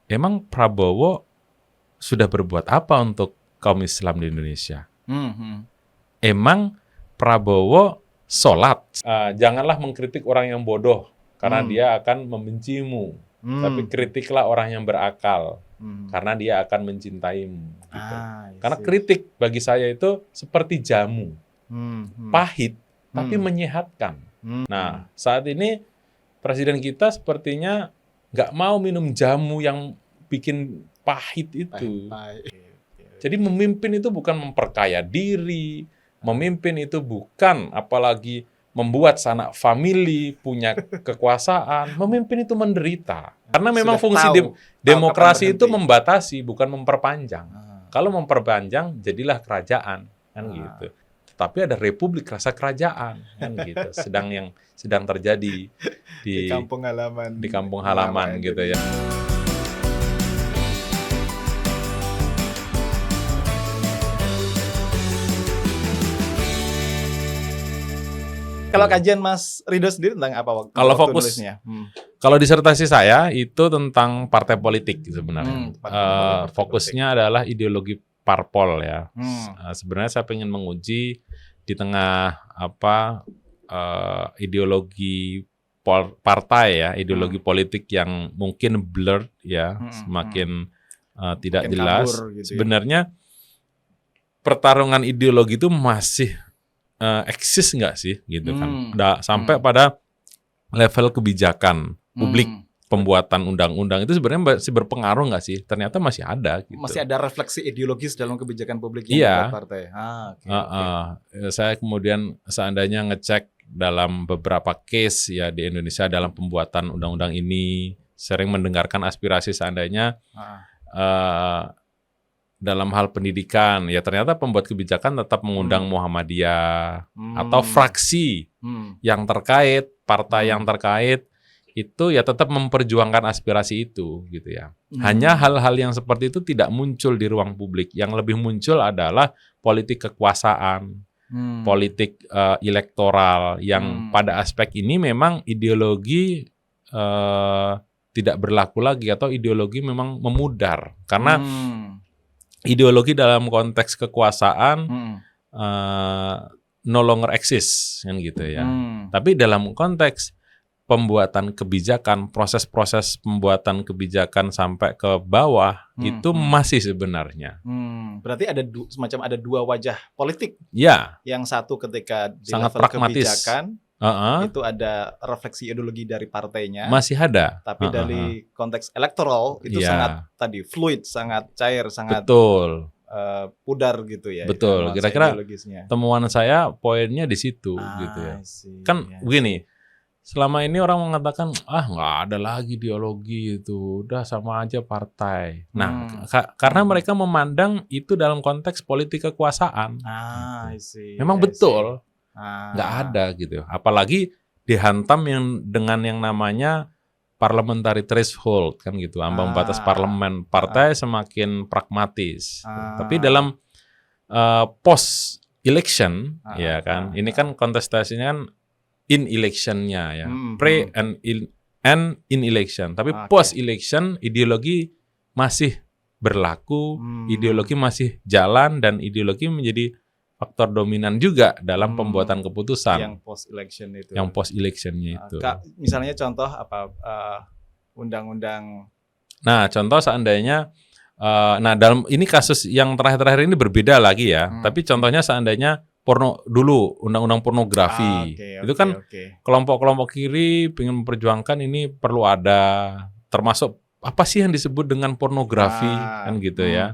emang Prabowo sudah berbuat apa untuk kaum Islam di Indonesia? Emang Prabowo sholat? Janganlah mengkritik orang yang bodoh, karena dia akan membencimu. Tapi kritiklah orang yang berakal, karena dia akan mencintaimu. Gitu. Karena kritik bagi saya itu seperti jamu, pahit, tapi menyehatkan. Nah, saat ini Presiden kita sepertinya nggak mau minum jamu yang bikin pahit itu. Jadi memimpin itu bukan memperkaya diri, memimpin itu bukan apalagi membuat sanak famili, punya kekuasaan. Memimpin itu menderita. Karena memang fungsi demokrasi itu membatasi, bukan memperpanjang. Kalau memperpanjang, jadilah kerajaan, kan gitu. Tapi ada republik rasa kerajaan, kan gitu. Sedang terjadi di kampung halaman gitu ya. Kalau kajian Mas Ridho sendiri tentang apa waktu nulisnya? Kalau disertasi saya itu tentang partai politik sebenarnya. Fokusnya adalah ideologi parpol ya. Sebenarnya saya ingin menguji di tengah ideologi partai ya, ideologi politik yang mungkin blurred ya, semakin tidak jelas. Gitu sebenarnya pertarungan ideologi itu masih eksis nggak sih gitu kan? Sampai pada level kebijakan publik, pembuatan undang-undang itu sebenarnya masih berpengaruh nggak sih? Ternyata masih ada. Gitu. Masih ada refleksi ideologis dalam kebijakan publik yang membuat partai. Saya kemudian seandainya ngecek dalam beberapa case ya di Indonesia dalam pembuatan undang-undang ini, sering mendengarkan aspirasi seandainya dalam hal pendidikan, ya ternyata pembuat kebijakan tetap mengundang Muhammadiyah atau fraksi yang terkait, partai yang terkait, itu ya tetap memperjuangkan aspirasi itu, gitu ya. Hanya hal-hal yang seperti itu tidak muncul di ruang publik. Yang lebih muncul adalah politik kekuasaan, politik elektoral, yang pada aspek ini memang ideologi tidak berlaku lagi, atau ideologi memang memudar. Karena ideologi dalam konteks kekuasaan no longer exist kan gitu ya. Tapi dalam konteks pembuatan kebijakan, proses-proses pembuatan kebijakan sampai ke bawah itu masih sebenarnya. Berarti ada semacam ada dua wajah politik. Ya. Yang satu ketika di sangat level pragmatis. Kebijakan itu ada refleksi ideologi dari partainya. Masih ada. Tapi dari konteks elektoral itu sangat fluid, sangat cair, sangat pudar gitu ya. Betul. Kira-kira temuan saya poinnya di situ gitu ya. Kan begini, selama ini orang mengatakan nggak ada lagi ideologi itu, udah sama aja partai. Nah, karena mereka memandang itu dalam konteks politik kekuasaan. Memang betul. Nggak ada gitu, apalagi dihantam dengan yang namanya parliamentary threshold kan gitu, ambang batas parlemen. Partai semakin pragmatis. Tapi dalam post election ya kan, ini kan kontestasinya kan in electionnya ya, pre and in election. Tapi post election ideologi masih berlaku, ideologi masih jalan, dan ideologi menjadi faktor dominan juga dalam pembuatan keputusan. Yang post-election itu. Yang post-electionnya itu. Misalnya contoh apa undang-undang. Nah, contoh seandainya, dalam ini kasus yang terakhir-terakhir ini berbeda lagi ya. Tapi contohnya seandainya undang-undang pornografi. Itu kan kelompok-kelompok kiri ingin memperjuangkan ini perlu ada, termasuk apa sih yang disebut dengan pornografi kan gitu ya.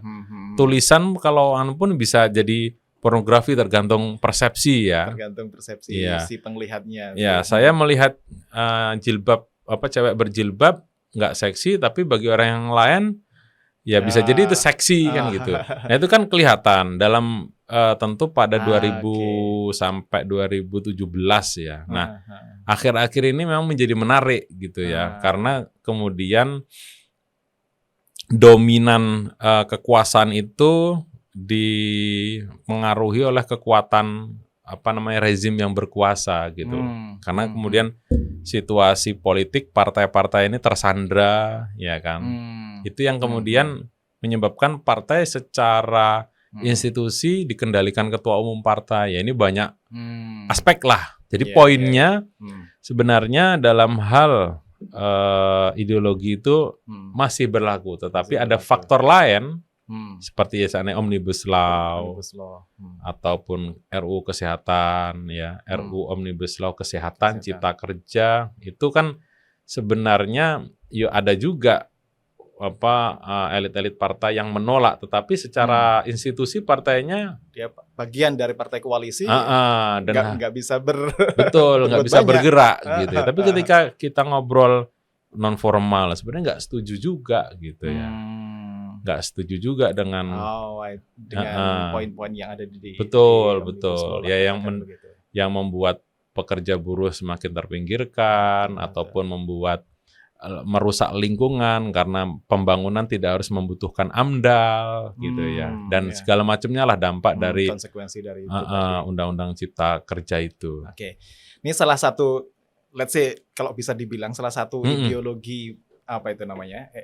Tulisan kalau pun bisa jadi pornografi, tergantung persepsi ya. Tergantung persepsi si penglihatnya. Ya, saya melihat jilbab cewek berjilbab nggak seksi, tapi bagi orang yang lain ya bisa jadi itu seksi kan gitu. Nah, itu kan kelihatan dalam tentu pada 2000 sampai 2017 ya. Nah, akhir-akhir ini memang menjadi menarik gitu ya, karena kemudian dominan kekuasaan itu dipengaruhi oleh kekuatan rezim yang berkuasa gitu. Karena kemudian situasi politik partai-partai ini tersandra ya kan. Itu yang kemudian menyebabkan partai secara institusi dikendalikan ketua umum partai. Ya ini banyak aspek lah. Jadi poinnya sebenarnya dalam hal ideologi itu masih berlaku, tetapi ada faktor lain seperti misalnya Omnibus Law, ataupun RUU Kesehatan, ya RUU Omnibus Law Kesehatan, Cipta Kerja, itu kan sebenarnya ada juga elit-elit partai yang menolak, tetapi secara institusi partainya dia bagian dari partai koalisi, dan nggak bisa betul nggak bisa bergerak gitu. Tapi ketika kita ngobrol non formal, sebenarnya nggak setuju juga gitu ya. Nggak setuju juga dengan poin-poin yang ada di betul ya yang membuat pekerja buruh semakin terpinggirkan ataupun membuat merusak lingkungan karena pembangunan tidak harus membutuhkan AMDAL gitu ya, dan segala macamnya lah dampak dari konsekuensi dari Undang-Undang Cipta Kerja itu. Oke. Ini salah satu, let's say kalau bisa dibilang salah satu ideologi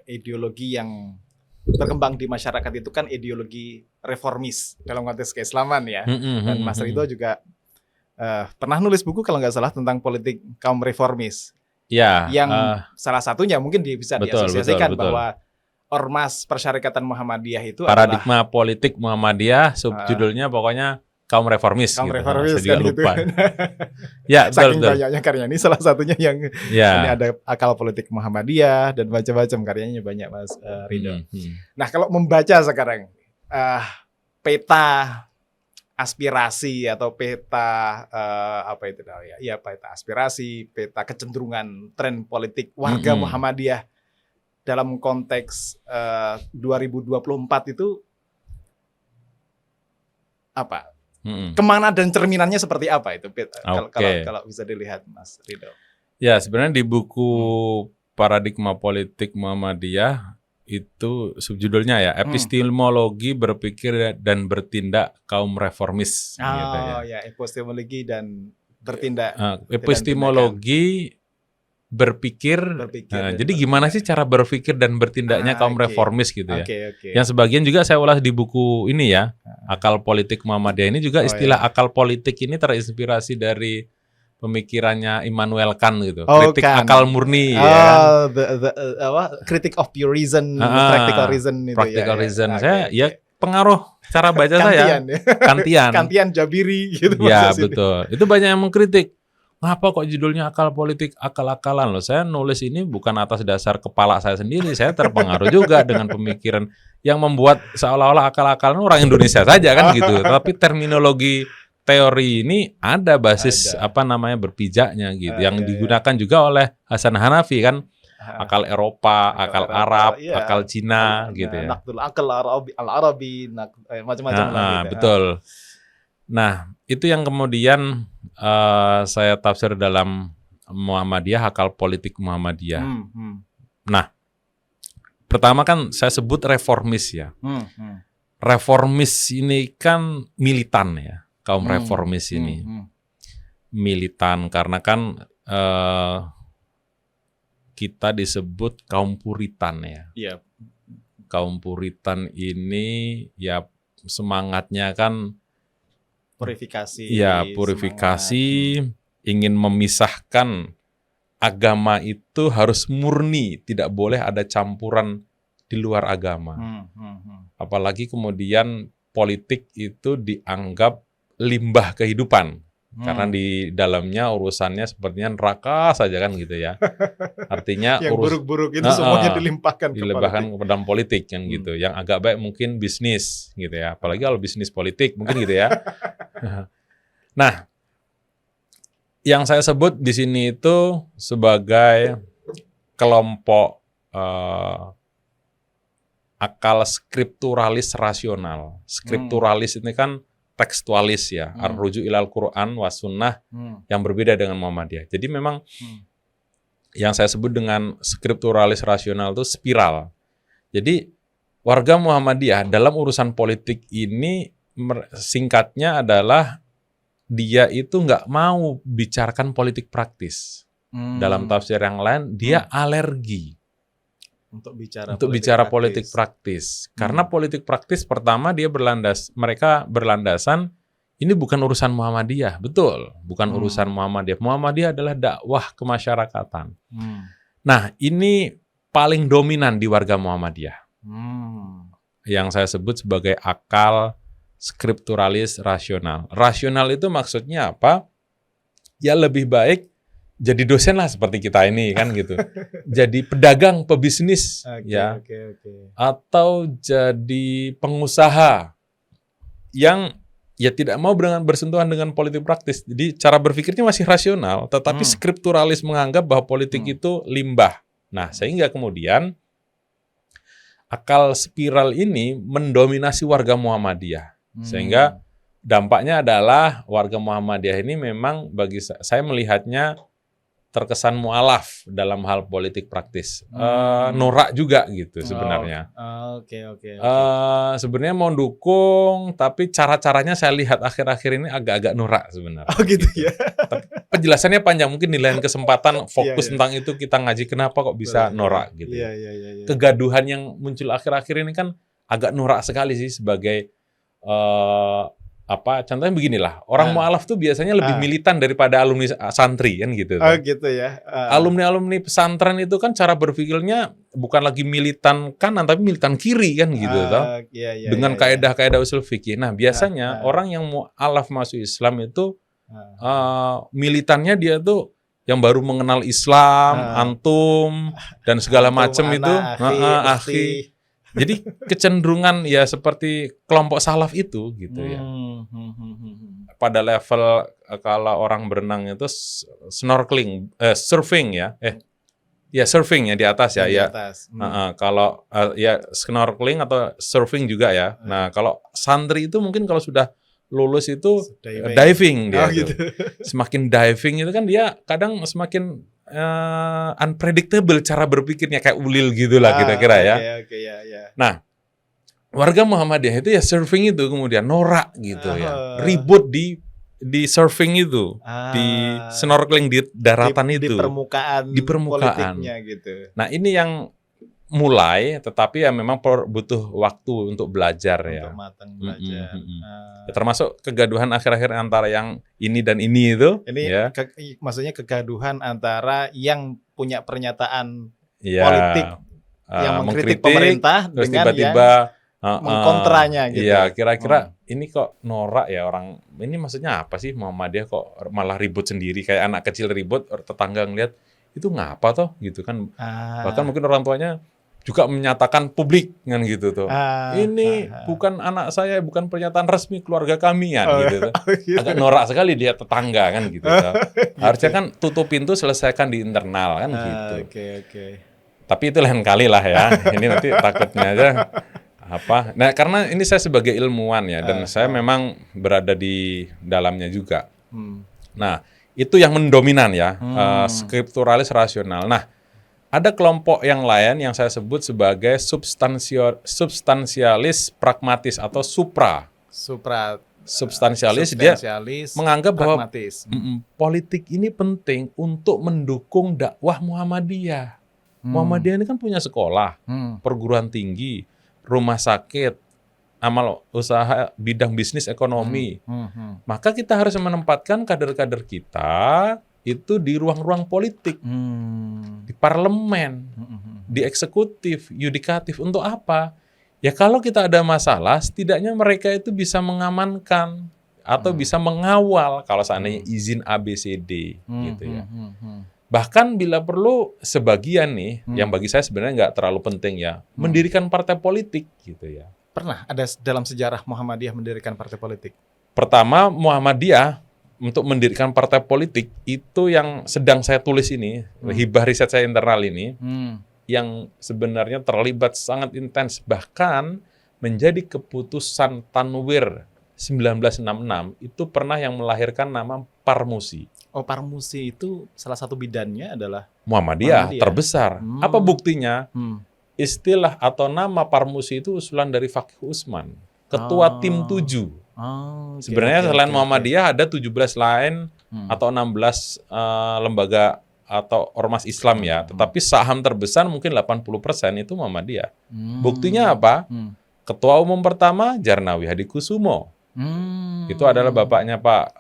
ideologi yang berkembang di masyarakat itu kan ideologi reformis dalam konteks keislaman ya. Dan Mas Ridho juga pernah nulis buku kalau nggak salah tentang politik kaum reformis. Ya, yang salah satunya mungkin bisa diasosiasikan bahwa Ormas Persyarikatan Muhammadiyah itu paradigma politik Muhammadiyah, subjudulnya pokoknya kaum reformis. Kaum gitu. reformis Saya kan lupa. Gitu. Ya, saking banyaknya karya ini salah satunya yang ini ada akal politik Muhammadiyah dan macam-macam karyanya banyak Mas Ridho. Nah kalau membaca sekarang peta aspirasi atau peta peta aspirasi, peta kecenderungan tren politik warga Muhammadiyah dalam konteks 2024 itu apa? Kemana dan cerminannya seperti apa itu? Kalau bisa dilihat Mas Ridho. Ya sebenarnya di buku Paradigma Politik Muhammadiyah itu subjudulnya ya epistemologi berpikir dan bertindak kaum reformis. Epistemologi dan bertindak. Epistemologi berpikir. Jadi gimana sih cara berpikir dan bertindaknya kaum reformis gitu ya? Yang sebagian juga saya ulas di buku ini ya, Akal Politik Muhammadiyah ini juga istilah akal politik ini terinspirasi dari pemikirannya Immanuel Kant gitu, kritik akal murni critic of pure reason, practical reason itu practical reason. Saya pengaruh cara baca saya Kantian Jabiri gitu. Ya betul, itu banyak yang mengkritik. Ngapa kok judulnya akal politik akal-akalan loh? Saya nulis ini bukan atas dasar kepala saya sendiri, saya terpengaruh juga dengan pemikiran yang membuat seolah-olah akal-akalan orang Indonesia saja kan gitu. Tapi terminologi teori ini ada basis berpijaknya gitu, yang digunakan juga oleh Hasan Hanafi kan, akal Eropa, akal Arab, akal Cina gitu ya. Nakdul akal al-Arabi, macam-macam lah gitu. Betul. Nah, itu yang kemudian saya tafsir dalam Muhammadiyah, akal politik Muhammadiyah. Nah, pertama kan saya sebut reformis ya. Reformis ini kan militan ya. Kaum reformis ini militan karena kan kita disebut kaum Puritan ya. Kaum Puritan ini ya semangatnya kan purifikasi. Ya, purifikasi, ingin memisahkan agama itu harus murni, tidak boleh ada campuran di luar agama. Apalagi kemudian politik itu dianggap limbah kehidupan. Karena di dalamnya urusannya sepertinya neraka saja kan gitu ya. Artinya yang buruk-buruk itu semuanya dilimpahkan ke dalam politik kan gitu. Yang agak baik mungkin bisnis gitu ya. Apalagi kalau bisnis politik mungkin gitu ya. Nah, yang saya sebut di sini itu sebagai kelompok akal skripturalis rasional. Skripturalis ini kan tekstualis ya, ar-ruju ilal Quran was sunnah yang berbeda dengan Muhammadiyah. Jadi memang yang saya sebut dengan skripturalis rasional itu spiral. Jadi warga Muhammadiyah dalam urusan politik ini singkatnya adalah dia itu nggak mau bicarakan politik praktis. Dalam tafsir yang lain dia alergi. Untuk bicara politik praktis. Karena politik praktis pertama mereka berlandasan ini bukan urusan Muhammadiyah, betul, bukan urusan Muhammadiyah. Muhammadiyah adalah dakwah kemasyarakatan. Nah, ini paling dominan di warga Muhammadiyah. Yang saya sebut sebagai akal skripturalis rasional. Rasional itu maksudnya apa? Ya lebih baik jadi dosen lah seperti kita ini kan gitu. Jadi pedagang, pebisnis atau jadi pengusaha yang ya tidak mau bersentuhan dengan politik praktis. Jadi cara berpikirnya masih rasional, tetapi skripturalis menganggap bahwa politik itu limbah. Nah, sehingga kemudian akal spiral ini mendominasi warga Muhammadiyah. Sehingga dampaknya adalah warga Muhammadiyah ini memang bagi saya melihatnya terkesan mualaf dalam hal politik praktis, norak juga gitu sebenarnya. Sebenarnya mau dukung, tapi cara-caranya saya lihat akhir-akhir ini agak-agak norak sebenarnya. Oh gitu ya. Tapi penjelasannya panjang, mungkin di lain kesempatan fokus tentang itu kita ngaji kenapa kok bisa norak gitu. Kegaduhan yang muncul akhir-akhir ini kan agak norak sekali sih sebagai contohnya beginilah, orang mu'alaf tuh biasanya lebih militan daripada alumni santri kan gitu. Oh gitu ya. Alumni pesantren itu kan cara berpikirnya bukan lagi militan kanan tapi militan kiri kan gitu dengan kaedah-kaedah usul fikih. Nah, biasanya orang yang mu'alaf masuk Islam itu militannya dia tuh yang baru mengenal Islam, antum dan segala macam itu, akhi. Jadi kecenderungan ya seperti kelompok salaf itu gitu ya. Pada level kalau orang berenang itu snorkeling, surfing ya. Surfing ya di atas ya. Di atas. Kalau ya snorkeling atau surfing juga ya. Nah, kalau santri itu mungkin kalau sudah lulus itu diving dia. Gitu. Semakin diving itu kan dia kadang semakin unpredictable cara berpikirnya kayak ulil gitulah kira-kira ya. Nah, warga Muhammadiyah itu ya surfing itu kemudian norak gitu ya. Ribut di surfing itu, di snorkeling di daratan itu. Di permukaan. Gitu. Nah, ini yang mulai, tetapi ya memang butuh waktu untuk belajar ya. Untuk matang belajar. Ya, termasuk kegaduhan akhir-akhir antara yang ini dan ini itu. Ini ya. Maksudnya kegaduhan antara yang punya pernyataan politik yang mengkritik pemerintah terus dengan tiba-tiba mengkontranya gitu. Iya, kira-kira ini kok norak ya orang. Ini maksudnya apa sih Muhammadiyah kok malah ribut sendiri kayak anak kecil ribut, tetangga ngeliat itu ngapa toh gitu kan. Bahkan mungkin orang tuanya juga menyatakan publik kan gitu tuh. Ini bukan anak saya, bukan pernyataan resmi keluarga kami kan gitu. Agak norak sekali dia tetangga kan gitu. Harusnya kan tutup pintu selesaikan di internal kan gitu. Tapi itu lain kali lah ya. Ini nanti takutnya aja apa. Nah, karena ini saya sebagai ilmuwan ya dan saya memang berada di dalamnya juga. Nah, itu yang mendominan ya, skripturalis rasional. Nah, ada kelompok yang lain yang saya sebut sebagai substansialis pragmatis atau substansialis. Dia menganggap bahwa politik ini penting untuk mendukung dakwah Muhammadiyah. Muhammadiyah ini kan punya sekolah, perguruan tinggi, rumah sakit, amal usaha, bidang bisnis ekonomi. Maka kita harus menempatkan kader-kader kita itu di ruang-ruang politik, di parlemen, di eksekutif, yudikatif. Untuk apa? Ya kalau kita ada masalah, setidaknya mereka itu bisa mengamankan atau bisa mengawal kalau seandainya izin ABCD gitu ya. Bahkan bila perlu sebagian nih, yang bagi saya sebenarnya nggak terlalu penting ya, mendirikan partai politik gitu ya. Pernah ada dalam sejarah Muhammadiyah mendirikan partai politik? Pertama, Muhammadiyah untuk mendirikan partai politik itu yang sedang saya tulis ini, hibah riset saya internal ini, yang sebenarnya terlibat sangat intens. Bahkan menjadi keputusan Tanwir 1966 itu pernah yang melahirkan nama Parmusi. Oh, Parmusi itu salah satu bidannya adalah Muhammadiyah terbesar. Apa buktinya? Istilah atau nama Parmusi itu usulan dari Fakih Usman, ketua tim 7. Sebenarnya selain Muhammadiyah ada 17 lain atau 16 lembaga atau ormas Islam ya, tetapi saham terbesar mungkin 80% itu Muhammadiyah. Buktinya apa? Ketua umum pertama Djarnawi Hadikusumo. Itu adalah bapaknya Pak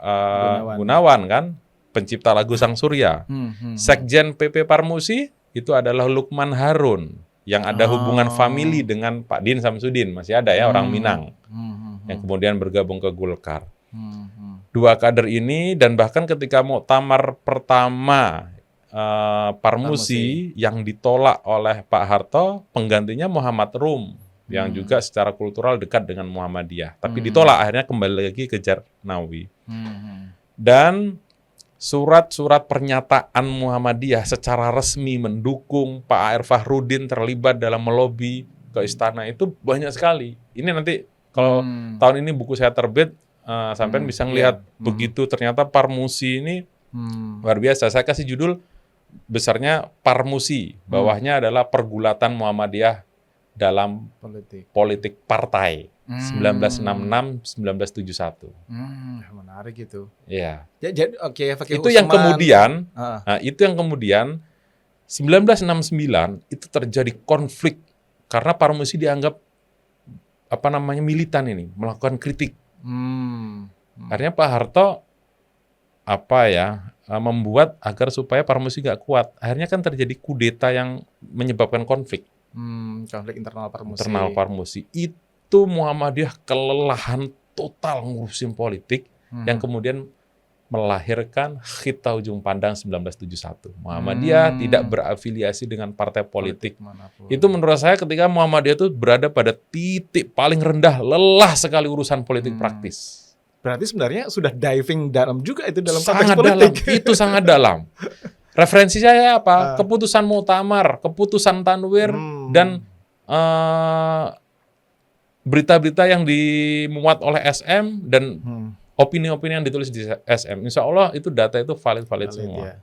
Gunawan kan, pencipta lagu Sang Surya. Sekjen PP Parmusi itu adalah Lukman Harun yang ada hubungan famili dengan Pak Din Samsudin, masih ada ya orang Minang yang kemudian bergabung ke Golkar. Dua kader ini dan bahkan ketika muktamar pertama Parmusi yang ditolak oleh Pak Harto, penggantinya Muhammad Rum yang juga secara kultural dekat dengan Muhammadiyah. Tapi ditolak, akhirnya kembali lagi ke Djarnawi. Dan surat-surat pernyataan Muhammadiyah secara resmi mendukung Pak A.R. Fakhrudin terlibat dalam melobi ke istana itu banyak sekali. Ini nanti kalau tahun ini buku saya terbit, sampai bisa ngelihat begitu ternyata Parmusi ini luar biasa. Saya kasih judul besarnya Parmusi, bawahnya adalah pergulatan Muhammadiyah dalam politik partai 1966-1971. Menarik itu. Iya. Jadi itu yang kemudian, itu yang kemudian 1969 itu terjadi konflik karena Parmusi dianggap militan ini, melakukan kritik. Akhirnya Pak Harto membuat agar supaya Parmusi nggak kuat. Akhirnya kan terjadi kudeta yang menyebabkan konflik. Konflik internal Parmusi. Itu Muhammadiyah kelelahan total ngurusin politik yang kemudian melahirkan Khita Ujung Pandang 1971. Muhammadiyah tidak berafiliasi dengan partai politik. Itu menurut saya ketika Muhammadiyah itu berada pada titik paling rendah, lelah sekali urusan politik praktis. Berarti sebenarnya sudah diving dalam juga itu dalam sangat konteks politik. Dalam, itu sangat dalam. Referensi saya apa? Keputusan Muktamar, keputusan Tanwir, dan berita-berita yang dimuat oleh SM dan opini-opini yang ditulis di SM. Insya Allah itu data itu valid semua. Ya.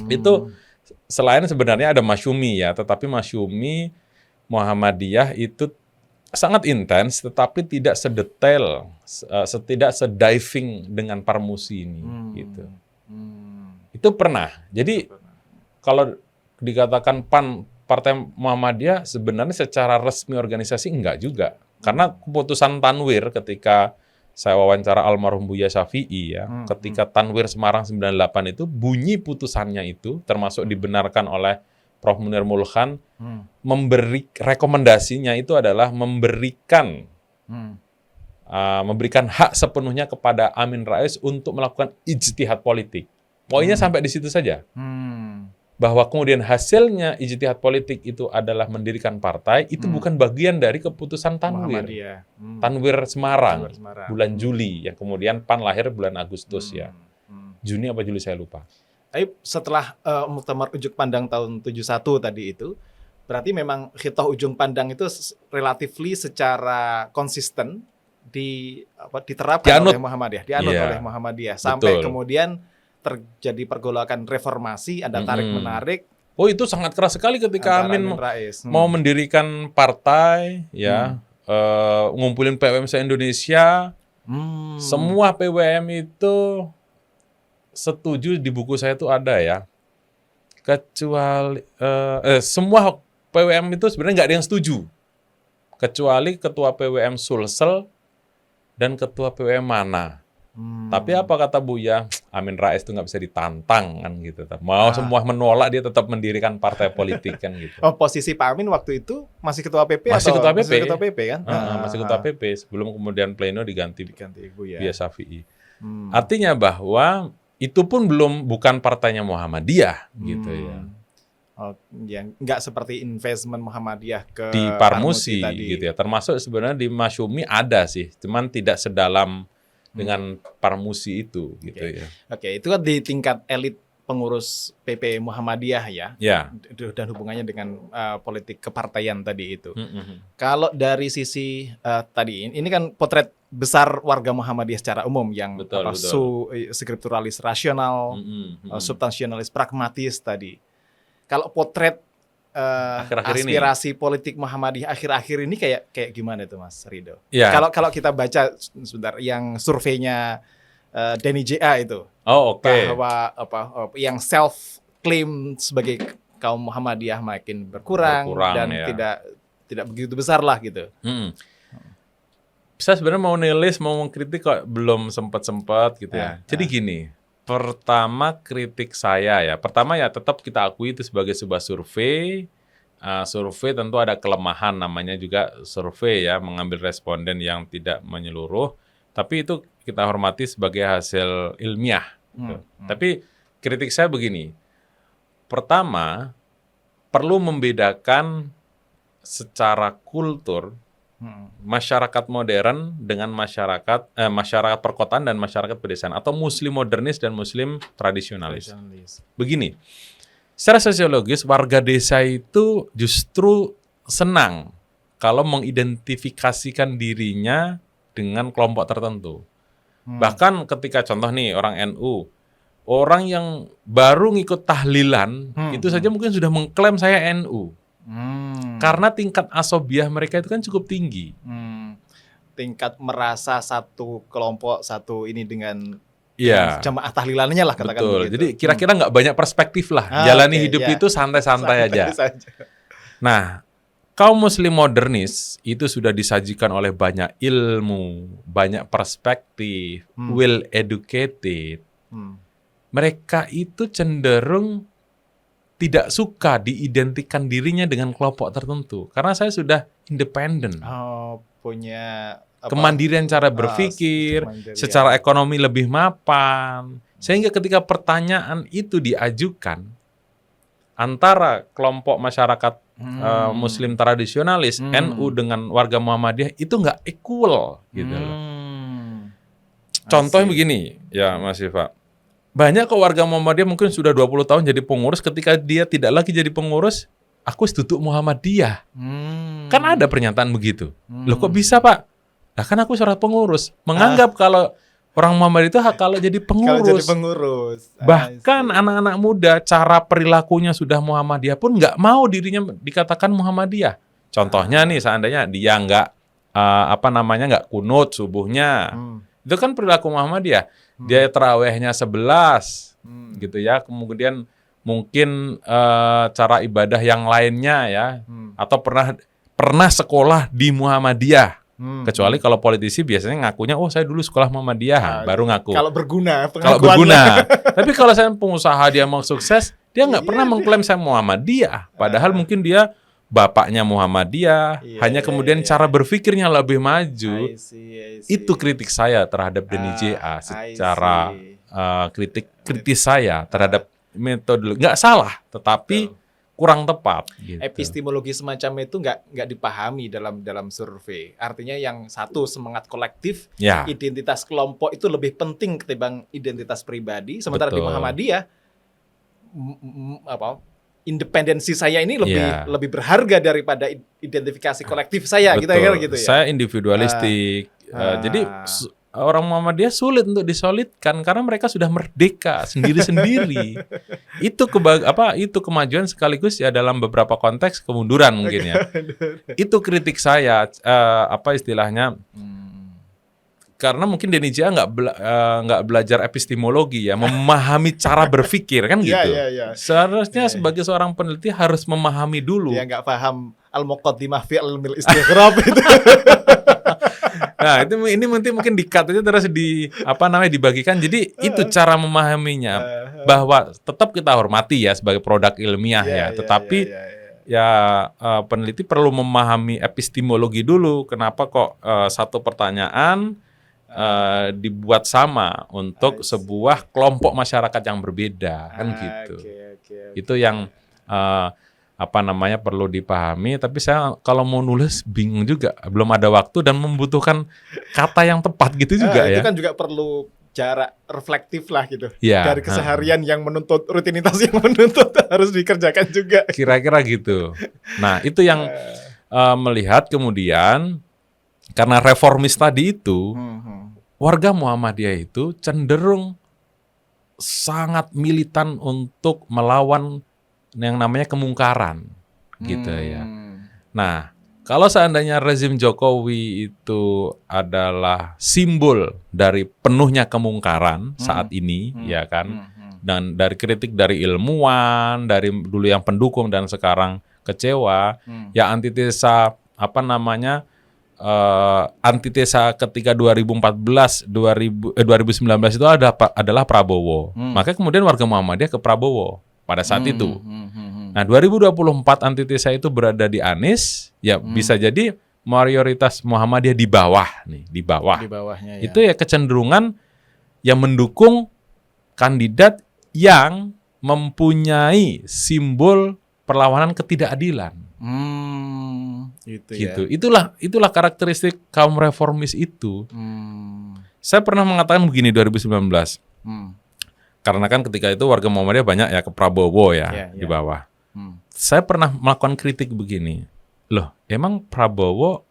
Itu selain sebenarnya ada Masyumi ya, tetapi Masyumi Muhammadiyah itu sangat intens, tetapi tidak sedetail, tidak sediving dengan Parmusi ini. Gitu. Itu pernah. Jadi kalau dikatakan PAN Partai Muhammadiyah sebenarnya secara resmi organisasi enggak juga. Karena keputusan Tanwir ketika saya wawancara almarhum Buya Syafi'i ya, ketika Tanwir Semarang 98 itu bunyi putusannya itu termasuk dibenarkan oleh Prof. Munir Mulkhan, memberi rekomendasinya itu adalah memberikan hak sepenuhnya kepada Amin Rais untuk melakukan ijtihad politik. Poinnya sampai di situ saja. Bahwa kemudian hasilnya ijtihad politik itu adalah mendirikan partai, itu bukan bagian dari keputusan Tanwir. Tanwir Semarang, bulan Juli, yang kemudian PAN lahir bulan Agustus ya. Juni apa Juli saya lupa. Tapi setelah Muktamar Ujung Pandang tahun 71 tadi itu, berarti memang Khitoh Ujung Pandang itu relatifly secara konsisten diterapkan oleh Muhammadiyah, dianut oleh Muhammadiyah. Sampai kemudian terjadi pergolakan reformasi, ada tarik-menarik. Oh, itu sangat keras sekali ketika Amin mau mendirikan partai, ya, ngumpulin PWM se-Indonesia. Semua PWM itu setuju, di buku saya itu ada ya. Kecuali semua PWM itu sebenarnya nggak ada yang setuju. Kecuali ketua PWM Sulsel dan ketua PWM Mana. Tapi apa kata Buya, Amin Rais itu nggak bisa ditantang kan gitu. Mau semua menolak, dia tetap mendirikan partai politik kan gitu. Oh, posisi Pak Amin waktu itu masih ketua PP masih atau ketua PP. Masih ketua PP kan? Masih ketua PP sebelum kemudian pleno diganti Buya Syafi'i. Artinya bahwa itu pun bukan partainya Muhammadiyah gitu ya. Oh, yang nggak seperti investment Muhammadiyah ke di Parmusi gitu ya. Termasuk sebenarnya di Masyumi ada sih, cuman tidak sedalam dengan Parmusi itu gitu ya. Oke, itu kan di tingkat elit pengurus PP Muhammadiyah ya. Dan hubungannya dengan politik kepartaian tadi itu. Kalau dari sisi tadi ini kan potret besar warga Muhammadiyah secara umum yang skripturalis rasional, substansionalis pragmatis tadi. Kalau potret aspirasi politik Muhammadiyah akhir-akhir ini kayak gimana tuh Mas Rido? Kalau kita baca sebentar yang surveinya Denny JA itu, bahwa yang self klaim sebagai kaum Muhammadiyah makin berkurang dan tidak begitu besar lah gitu. Saya sebenarnya mau nulis, mau mengkritik kok belum sempat gitu ya. Jadi gini, pertama kritik saya ya, tetap kita akui itu sebagai sebuah survei. Survei tentu ada kelemahan, namanya juga survei ya, mengambil responden yang tidak menyeluruh. Tapi itu kita hormati sebagai hasil ilmiah. Tapi kritik saya begini, pertama perlu membedakan secara kultur masyarakat modern dengan masyarakat perkotaan dan masyarakat pedesaan, atau muslim modernis dan muslim tradisionalis. Begini, secara sosiologis warga desa itu justru senang kalau mengidentifikasikan dirinya dengan kelompok tertentu. Bahkan ketika contoh nih orang NU, orang yang baru ngikut tahlilan itu saja mungkin sudah mengklaim saya NU. Karena tingkat asobiah mereka itu kan cukup tinggi. Tingkat merasa satu kelompok, satu ini dengan jamaah tahlilannya lah, katakan begitu. Jadi kira-kira nggak banyak perspektif lah. Jalani hidup itu santai-santai aja. Nah, kaum muslim modernis itu sudah disajikan oleh banyak ilmu, banyak perspektif, well educated. Mereka itu cenderung tidak suka diidentikan dirinya dengan kelompok tertentu. Karena saya sudah independen. Punya kemandirian cara berpikir, secara ekonomi lebih mapan. Sehingga ketika pertanyaan itu diajukan antara kelompok masyarakat muslim tradisionalis, NU dengan warga Muhammadiyah, itu nggak equal gitu loh. Contohnya begini, ya Mas Iva. Banyak kok warga Muhammadiyah mungkin sudah 20 tahun jadi pengurus, ketika dia tidak lagi jadi pengurus, aku duduk Muhammadiyah. Kan ada pernyataan begitu. Loh kok bisa Pak? Nah kan aku seorang pengurus. Menganggap kalau orang Muhammadiyah itu kalau jadi pengurus. Bahkan anak-anak muda cara perilakunya sudah Muhammadiyah pun nggak mau dirinya dikatakan Muhammadiyah. Contohnya nih, seandainya dia nggak nggak kunut subuhnya. Itu kan perilaku Muhammadiyah. Dia tarawihnya 11 gitu ya. Kemudian mungkin cara ibadah yang lainnya ya, atau pernah sekolah di Muhammadiyah. Kecuali kalau politisi biasanya ngakunya, oh saya dulu sekolah Muhammadiyah, baru ngaku. Kalau berguna. Tapi kalau saya pengusaha, dia mau sukses, dia nggak pernah mengklaim saya Muhammadiyah. Padahal mungkin dia bapaknya Muhammadiyah, hanya kemudian cara berpikirnya lebih maju. I see. Itu kritik saya terhadap Denny J.A. secara kritis saya terhadap metode. Nggak salah, tetapi kurang tepat. Gitu. Epistemologi semacam itu nggak dipahami dalam survei. Artinya yang satu semangat kolektif, identitas kelompok itu lebih penting ketimbang identitas pribadi. Sementara di Muhammadiyah, independensi saya ini lebih berharga daripada identifikasi kolektif saya. Betul. Gitu ya. Saya individualistik. Jadi orang Muhammadiyah sulit untuk disolidkan karena mereka sudah merdeka sendiri-sendiri. Itu kemajuan sekaligus ya dalam beberapa konteks kemunduran mungkin ya. Itu kritik saya, istilahnya. Karena mungkin Denny J.A. nggak belajar epistemologi ya, memahami cara berpikir kan gitu. Seharusnya sebagai seorang peneliti harus memahami dulu. Dia nggak paham al-muqaddimah fi ilmil istighraq itu. Nah, ini mungkin di-cut aja terus dibagikan. Jadi itu cara memahaminya, bahwa tetap kita hormati ya sebagai produk ilmiah tetapi peneliti perlu memahami epistemologi dulu. Kenapa kok satu pertanyaan dibuat sama untuk sebuah kelompok masyarakat yang berbeda kan gitu. Itu yang perlu dipahami. Tapi saya kalau mau nulis bingung juga, belum ada waktu dan membutuhkan kata yang tepat gitu juga ya. Itu kan juga perlu jarak reflektif lah gitu. Dari keseharian yang menuntut, rutinitas yang menuntut harus dikerjakan juga. Kira-kira gitu. Nah itu yang melihat kemudian karena reformis tadi itu, warga Muhammadiyah itu cenderung sangat militan untuk melawan yang namanya kemungkaran, gitu ya. Nah, kalau seandainya rezim Jokowi itu adalah simbol dari penuhnya kemungkaran saat ini, ya kan, Dan dari kritik dari ilmuwan, dari dulu yang pendukung dan sekarang kecewa, ya antitesa antitesa ketika 2014, 2019 itu adalah Prabowo. Maka kemudian warga Muhammadiyah ke Prabowo pada saat itu. Nah, 2024 antitesa itu berada di Anies, ya bisa jadi mayoritas Muhammadiyah di bawah nih, di bawah. Di bawahnya ya. Itu ya kecenderungan yang mendukung kandidat yang mempunyai simbol perlawanan ketidakadilan. Gitu. Ya. Itulah karakteristik kaum reformis itu. Saya pernah mengatakan begini 2019. Karena kan ketika itu warga Muhammadiyah banyak ya ke Prabowo ya di bawah. Saya pernah melakukan kritik begini. Loh, emang Prabowo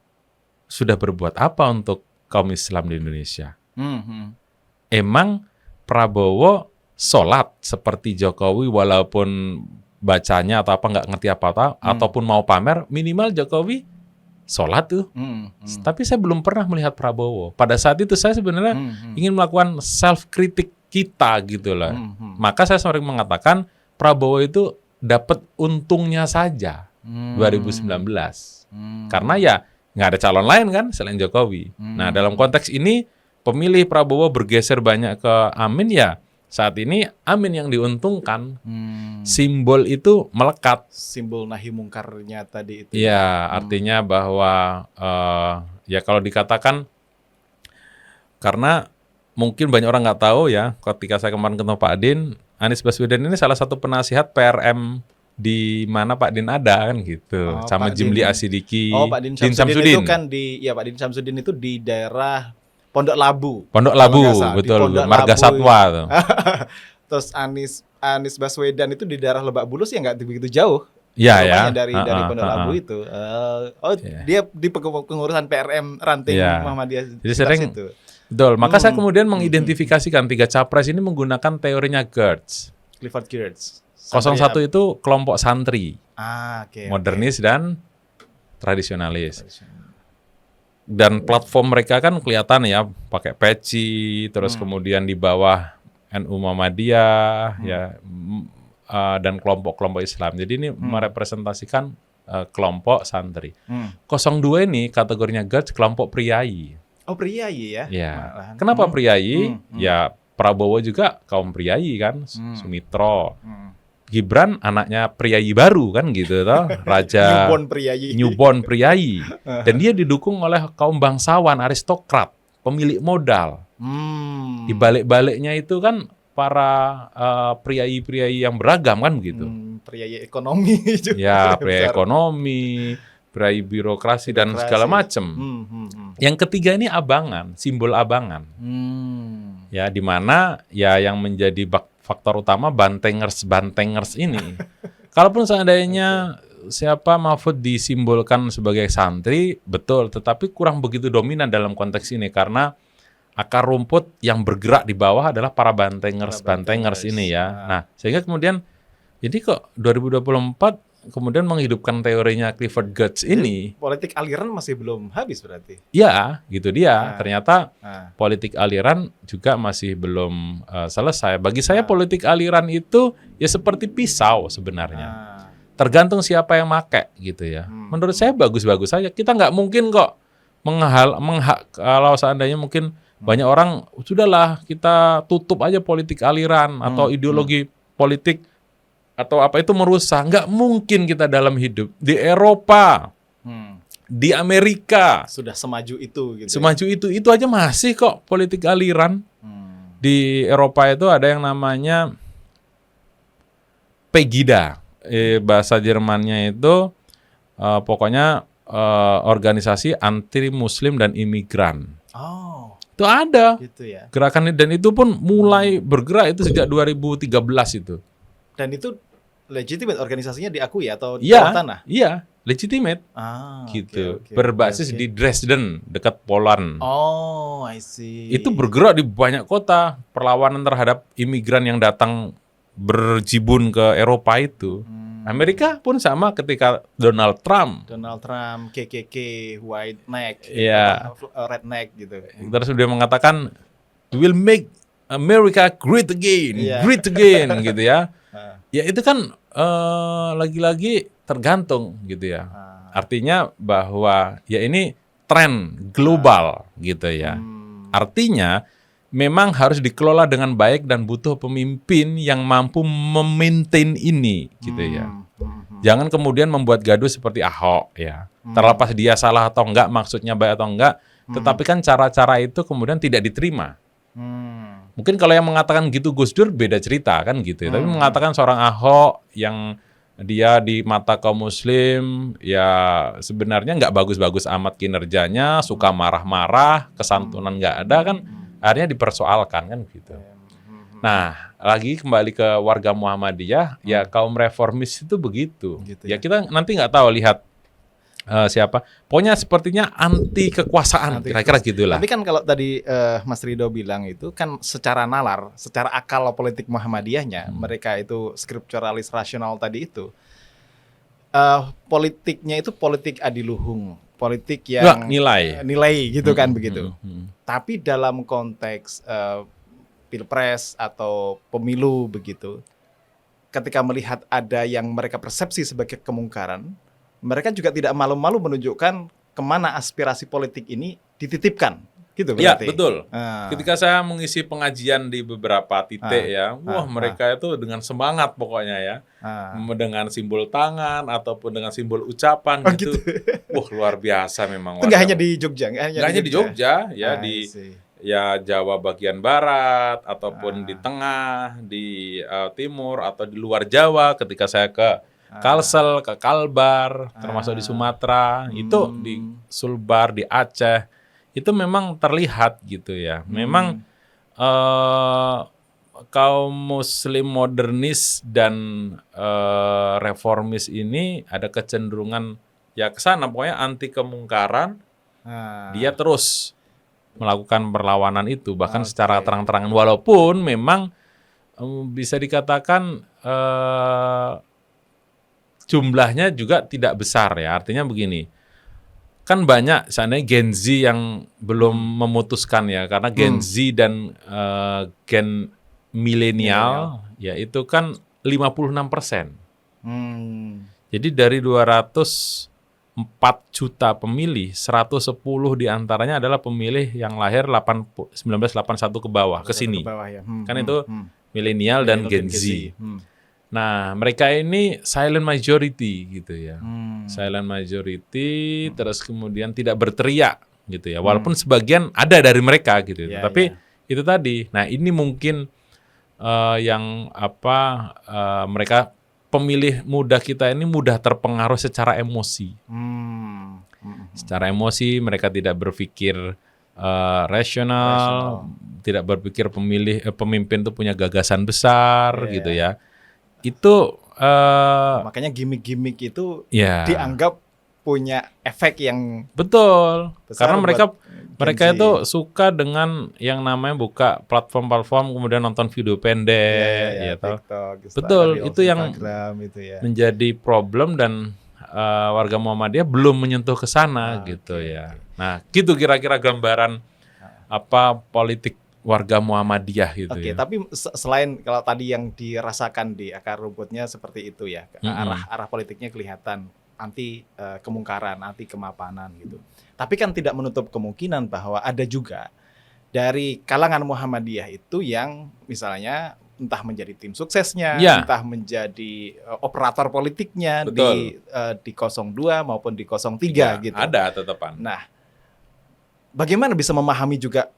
sudah berbuat apa untuk kaum Islam di Indonesia? Emang Prabowo sholat seperti Jokowi walaupun bacanya atau apa nggak ngerti apa-apa ataupun mau pamer, minimal Jokowi sholat tuh. Tapi saya belum pernah melihat Prabowo. Pada saat itu saya sebenarnya ingin melakukan self-kritik kita gitu lah. Maka saya sering mengatakan Prabowo itu dapat untungnya saja 2019. Karena ya nggak ada calon lain kan selain Jokowi. Nah dalam konteks ini pemilih Prabowo bergeser banyak ke Amin ya. Saat ini Amin yang diuntungkan. Simbol itu melekat. Simbol nahi mungkarnya tadi itu. Ya, artinya bahwa ya kalau dikatakan karena mungkin banyak orang nggak tahu ya, ketika saya kemarin ketemu Pak Din, Anies Baswedan ini salah satu penasihat PRM di mana Pak Din ada kan gitu, sama Jimli Asidiki. Pak Din Syamsuddin itu kan Pak Din Syamsuddin itu di daerah Pondok Labu. Pondok Labu, betul. Marga Satwa tuh. Terus Anies Baswedan itu di daerah Lebak Bulus ya nggak begitu jauh. Iya ya. Dari Pondok Labu itu. Dia di pengurusan PRM ranting Muhammadiyah. Jadi sering itu. Betul. Maka saya kemudian mengidentifikasikan 3 capres ini menggunakan teorinya Geertz. Clifford Geertz. 01 itu kelompok santri. Modernis dan tradisionalis. Dan platform mereka kan kelihatan ya, pakai peci, terus kemudian di bawah NU Muhammadiyah, ya, dan kelompok-kelompok Islam. Jadi ini merepresentasikan kelompok santri. 02 ini kategorinya Geertz kelompok priai. Oh priai ya? Ya. Kenapa priai? Ya Prabowo juga kaum priai kan, Sumitro. Gibran anaknya priai baru kan gitu toh, raja newborn priai. Dan dia didukung oleh kaum bangsawan, aristokrat, pemilik modal. Di balik-baliknya itu kan para priai-priai yang beragam kan begitu. Priai ekonomi juga. Ya, priai ekonomi, priai birokrasi dan segala macam. Yang ketiga ini abangan, simbol abangan. Ya, di mana ya yang menjadi faktor utama bantengers ini. Kalaupun seandainya siapa Mahfud disimbolkan sebagai santri, betul, tetapi kurang begitu dominan dalam konteks ini karena akar rumput yang bergerak di bawah adalah para bantengers ini ya. Nah, sehingga kemudian jadi kok 2024 kemudian menghidupkan teorinya Clifford Geertz ini. Politik aliran masih belum habis berarti? Ya, gitu dia. Ternyata politik aliran juga masih belum selesai. Bagi saya politik aliran itu ya seperti pisau sebenarnya. Tergantung siapa yang make gitu ya. Menurut saya bagus-bagus saja. Kita nggak mungkin kok kalau seandainya mungkin banyak orang, sudahlah kita tutup aja politik aliran atau ideologi politik atau apa itu merusak. Nggak mungkin kita dalam hidup. Di Eropa, di Amerika. Sudah semaju itu. Gitu semaju itu aja masih kok politik aliran. Di Eropa itu ada yang namanya Pegida. Bahasa Jermannya itu pokoknya organisasi anti Muslim dan imigran. Itu ada. Gitu ya. Gerakan ini, dan itu pun mulai bergerak itu sejak 2013 itu. Dan itu legitimate organisasinya diakui atau bawah tanah? Iya, legitimate. Gitu. Berbasis di Dresden, dekat Poland. Oh, I see. Itu bergerak di banyak kota, perlawanan terhadap imigran yang datang berjibun ke Eropa itu. Amerika pun sama ketika Donald Trump, KKK, white neck, yeah, red neck gitu. Terus dia mengatakan, we will make America great again, great again gitu ya. Ya itu kan lagi-lagi tergantung gitu ya. Artinya bahwa ya ini tren global gitu ya. Artinya memang harus dikelola dengan baik dan butuh pemimpin yang mampu memaintain ini gitu ya. Jangan kemudian membuat gaduh seperti Ahok ya. Terlepas dia salah atau enggak, maksudnya baik atau enggak, tetapi kan cara-cara itu kemudian tidak diterima. Mungkin kalau yang mengatakan gitu Gus Dur beda cerita kan gitu ya. Tapi mengatakan seorang Ahok yang dia di mata kaum muslim ya sebenarnya nggak bagus-bagus amat kinerjanya, suka marah-marah, kesantunan nggak ada kan, akhirnya dipersoalkan kan gitu. Nah, lagi kembali ke warga Muhammadiyah, ya kaum reformis itu begitu. Gitu ya kita nanti nggak tahu lihat siapa. Pokoknya sepertinya anti kekuasaan, kira-kira gitulah. Tapi kan kalau tadi Mas Ridho bilang itu kan secara nalar, secara akal politik Muhammadiyahnya, mereka itu skripturalis rasional tadi itu, politiknya itu politik adiluhung, politik yang nilai gitu kan begitu. Tapi dalam konteks pilpres atau pemilu begitu, ketika melihat ada yang mereka persepsi sebagai kemungkaran, mereka juga tidak malu-malu menunjukkan kemana aspirasi politik ini dititipkan, gitu berarti. Ya, betul. Ketika saya mengisi pengajian di beberapa titik mereka itu dengan semangat pokoknya ya. Dengan simbol tangan ataupun dengan simbol ucapan gitu. Wah, luar biasa memang. Itu nggak hanya di Jogja? Nggak hanya di Jogja, ya ya Jawa bagian barat ataupun di tengah, di timur atau di luar Jawa. Ketika saya ke Kalsel, ke Kalbar, termasuk di Sumatera, itu di Sulbar, di Aceh, itu memang terlihat gitu ya. Memang kaum muslim modernis dan reformis ini ada kecenderungan ya ke sana, pokoknya anti kemungkaran. Dia terus melakukan perlawanan itu, bahkan secara terang-terangan, walaupun memang bisa dikatakan jumlahnya juga tidak besar ya. Artinya begini, kan banyak seandainya Gen Z yang belum memutuskan ya, karena Gen Z dan Gen milenial ya itu kan 56%. Jadi dari 204 juta pemilih, 110 diantaranya adalah pemilih yang lahir 1981 ke bawah, ke sini. Kan itu milenial dan Gen Z. Nah, mereka ini silent majority gitu ya. Silent majority, terus kemudian tidak berteriak gitu ya. Walaupun sebagian ada dari mereka gitu. Tapi itu tadi. Nah, ini mungkin yang mereka pemilih muda kita ini mudah terpengaruh secara emosi. Secara emosi mereka tidak berpikir rasional, tidak berpikir pemimpin itu punya gagasan besar gitu ya. Itu makanya gimmick-gimmick itu dianggap punya efek yang betul karena mereka itu suka dengan yang namanya buka platform kemudian nonton video pendek TikTok, betul itu yang itu menjadi problem dan warga Muhammadiyah belum menyentuh ke sana gitu ya. Nah gitu kira-kira gambaran politik warga Muhammadiyah gitu ya. Tapi selain kalau tadi yang dirasakan di akar rumputnya seperti itu ya, arah politiknya kelihatan anti kemungkaran, anti kemapanan gitu. Tapi kan tidak menutup kemungkinan bahwa ada juga dari kalangan Muhammadiyah itu yang misalnya entah menjadi tim suksesnya, entah menjadi operator politiknya di 02 maupun di 03 gitu. Ada tetapan. Nah, bagaimana bisa memahami juga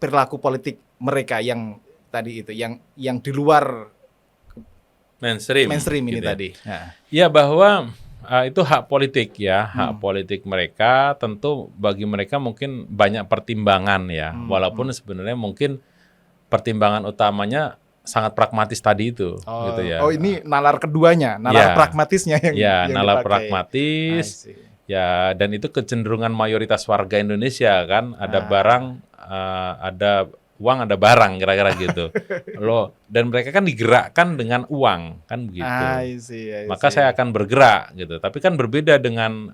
perilaku politik mereka yang tadi itu, yang di luar mainstream ini gitu tadi. Ya bahwa itu hak politik ya, hak politik mereka. Tentu bagi mereka mungkin banyak pertimbangan ya, walaupun sebenarnya mungkin pertimbangan utamanya sangat pragmatis tadi itu, gitu ya. Ini nalar keduanya, nalar pragmatisnya yang nalar dipakai. Pragmatis. Ya, dan itu kecenderungan mayoritas warga Indonesia kan, ada barang, ada uang, ada barang, kira-kira gitu. Dan mereka kan digerakkan dengan uang, kan begitu. I see. Maka saya akan bergerak gitu. Tapi kan berbeda dengan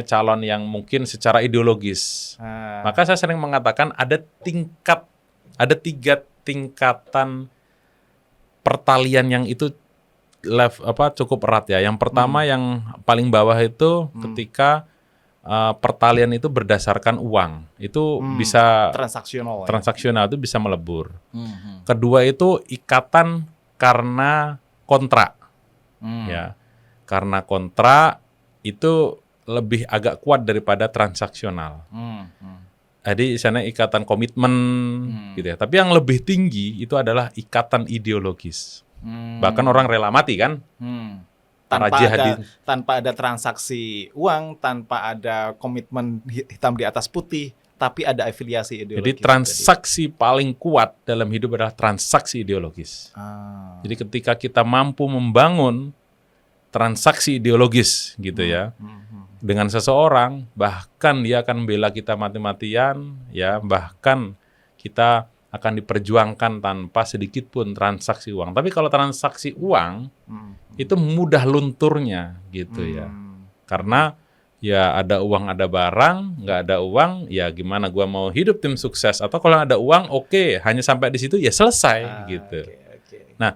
calon yang mungkin secara ideologis. Maka saya sering mengatakan ada tingkat Ada 3 tingkatan pertalian yang itu cukup erat ya. Yang pertama yang paling bawah itu ketika pertalian itu berdasarkan uang. Itu bisa transaksional itu bisa melebur. Kedua itu ikatan karena kontrak. Ya. Karena kontrak itu lebih agak kuat daripada transaksional. Jadi di sana ikatan komitmen gitu ya. Tapi yang lebih tinggi itu adalah ikatan ideologis. Bahkan orang rela mati kan? Tanpa ada transaksi uang, tanpa ada komitmen hitam di atas putih, tapi ada afiliasi ideologis. Jadi transaksi paling kuat dalam hidup adalah transaksi ideologis. Jadi ketika kita mampu membangun transaksi ideologis gitu ya, dengan seseorang, bahkan dia akan membela kita mati-matian, ya, bahkan kita akan diperjuangkan tanpa sedikit pun transaksi uang. Tapi kalau transaksi uang, itu mudah lunturnya gitu ya. Karena ya ada uang ada barang, nggak ada uang, ya gimana gua mau hidup tim sukses. Atau kalau ada uang, oke, hanya sampai di situ ya selesai gitu. Nah,